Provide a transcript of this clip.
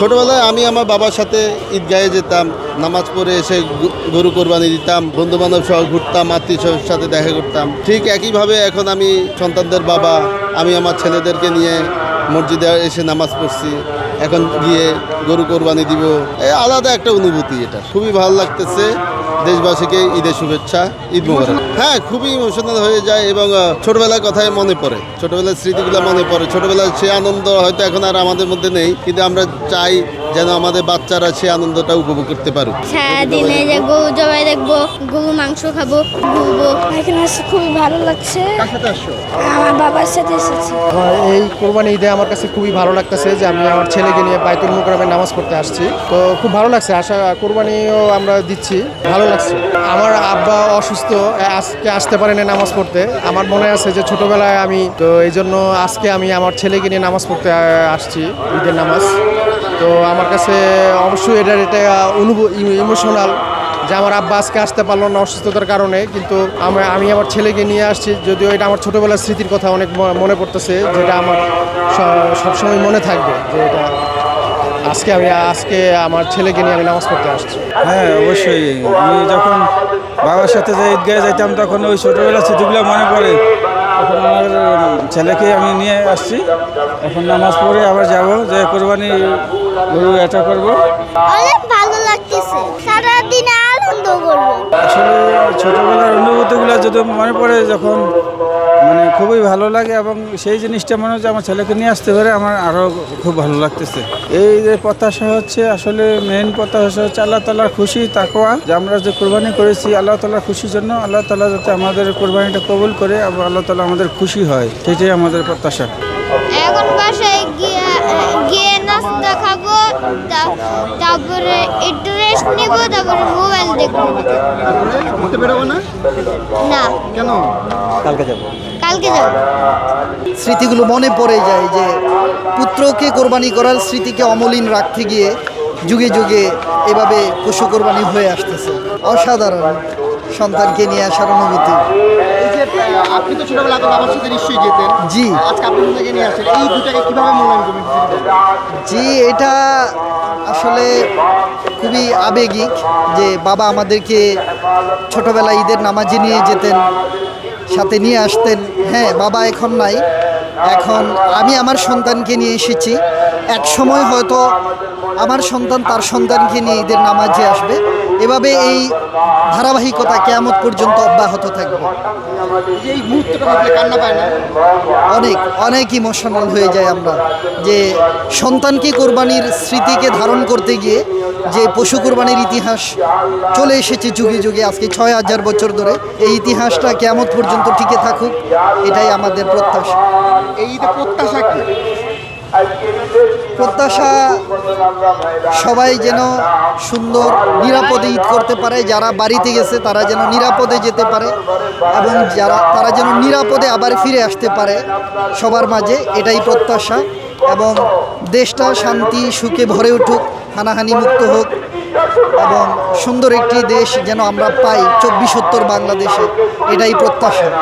ছোটবেলায় আমি আমার বাবার সাথে ঈদগাহে যেতাম, নামাজ পড়ে এসে গরু কোরবানি দিতাম, বন্ধু বান্ধব সহ ঘুরতাম, আত্মীয়র সাথে দেখা করতাম। ঠিক একইভাবে এখন আমি সন্তানদের বাবা, আমি আমার ছেলেদেরকে নিয়ে মসজিদে এসে নামাজ পড়ছি। এখন গিয়ে গরু কোরবানি দিব, আলাদা একটা অনুভূতি। এটা খুবই ভালো লাগতেছে। দেশবাসীকে ঈদের শুভেচ্ছা, ঈদ মোবারক। হ্যাঁ, খুবই ইমোশনাল হয়ে যায় এবং ছোটবেলার কথাই মনে পড়ে, ছোটবেলার স্মৃতিগুলো মনে পড়ে। ছোটবেলার সে আনন্দ হয়তো এখন আর আমাদের মধ্যে নেই, কিন্তু আমরা চাই যেন আমাদের বাচ্চারা সে আনন্দটা উপভোগ করতে পারুক। সারাদিনে যে গরু জবাই দেখবো, গরু মাংস খাবো, ঘুরবো। এখানে আসতে খুবই ভালো লাগছে। কার সাথে আসছো? আমার বাবার সাথে এসেছি। এই কোরবানি ঈদে আমার কাছে খুবই ভালো লাগতেছে যে আমি আমার ছেলেকে নিয়ে বাইতুল মুকাররমে নামাজ পড়তে আসছি। তো খুব ভালো লাগছে, আশা কোরবানিও আমরা দিচ্ছি, ভালো লাগছে। আমার আব্বা অসুস্থ, আজকে আসতে পারেনি নামাজ পড়তে। আমার মনে আছে যে ছোটবেলায় আমি, তো এই জন্য আজকে আমি আমার ছেলেকে নিয়ে নামাজ পড়তে আসছি, ঈদের নামাজ। তো আমার কাছে অবশ্যই এটা ইমোশনাল যে আমার আব্বা আজকে আসতে পারলো না অসুস্থতার কারণে, কিন্তু আমি আমার ছেলেকে নিয়ে আসছি। যদিও এটা আমার ছোটোবেলার স্মৃতির কথা অনেক মনে পড়তেছে, যেটা আমার সবসময় মনে থাকবে যে এটা আজকে আমার ছেলেকে নিয়ে আমি নামাজ পড়তে আসছি। হ্যাঁ, অবশ্যই। আমি যখন বাবার সাথে যে ঈদগাহে যাইতাম তখন ওই ছোটোবেলার স্মৃতিগুলো মনে পড়ে। এখন আমার ছেলেকে আমি নিয়ে আসছি, এখন নামাজ পড়ে আবার যাব, যে কোরবানি গরু এটা করবো। অনেক ভালো লাগতেছে, সারাদিন আনন্দ করবো। আসলে ছোটোবেলার অনুভূতিগুলো যদি মনে পড়ে, যখন খুবই ভালো লাগে এবং সেই জিনিসটা মনে হচ্ছে আমার ছেলেকে নিয়ে আসতে পারে, আমার আরও খুব ভালো লাগতেছে। এই যে প্রত্যাশা হচ্ছে, আসলে মেইন প্রত্যাশা হচ্ছে আল্লাহ তাআলার খুশি, তাকওয়া, যে আমরা যে কোরবানি করেছি আল্লাহ তাআলার খুশির জন্য, আল্লাহ তাআলা যাতে আমাদের কোরবানিটা কবুল করে এবং আল্লাহ তাআলা আমাদের খুশি হয়, সেটাই আমাদের প্রত্যাশা। এখন বাসায় গিয়ে নাস্তা খাবো, তারপরে একটু রেস্ট নিবো, তারপরে মোবাইল দেখবো। ঘুরতে বেরোবো না? না, কেন? কালকে যাবো। স্মৃতিগুলো মনে পড়ে যায় যে পুত্রকে কোরবানি করার স্মৃতিকে অমলিন রাখতে গিয়ে যুগে যুগে এভাবে পশু কোরবানি হয়ে আসতেছে। অসাধারণ সন্তানকে নিয়ে আসার অনুভূতি। এই যে আপনি তো ছোটবেলা তো বাবার সাথে নিশ্চয়ই যেতেন। জি আজকে আপনি থেকে নিয়ে আসেন, এই দুটাকে কিভাবে মূল্যায়ন করবেন? জি, এটা আসলে খুবই আবেগিক যে বাবা আমাদেরকে ছোটবেলায় ঈদের নামাজে নিয়ে যেতেন, সাথে নিয়ে আসতেন। হ্যাঁ, বাবা এখন নাই, এখন আমি আমার সন্তানকে নিয়ে এসেছি। এক সময় হয়তো আমার সন্তান তার সন্তানকে নিয়ে ঈদের নামাজে আসবে। এভাবে এই ধারাবাহিকতা কিয়ামত পর্যন্ত অব্যাহত থাকবে। এই মুহূর্তটা ভাবলে কান্না পায় না? অনেক ইমোশনাল হয়ে যায় আমরা, যে সন্তানকে কোরবানির স্মৃতিকে ধারণ করতে গিয়ে যে পশু কোরবানির ইতিহাস চলে এসেছে যুগে যুগে, আজকে ৬,০০০ বছর ধরে এই ইতিহাসটা কিয়ামত পর্যন্ত টিকে থাকুক, এটাই আমাদের প্রত্যাশা। এই ঈদে প্রত্যাশা কি? প্রত্যাশা সবাই যেন সুন্দর নিরাপদে ঈদ করতে পারে, যারা বাড়িতে গেছে তারা যেন নিরাপদে যেতে পারে এবং তারা যেন নিরাপদে আবার ফিরে আসতে পারে সবার মাঝে, এটাই প্রত্যাশা। এবং দেশটা শান্তি সুখে ভরে উঠুক, হানাহানি মুক্ত হোক এবং সুন্দর একটি দেশ যেন আমরা পাই ২৪-৭০ বাংলাদেশে, এটাই প্রত্যাশা।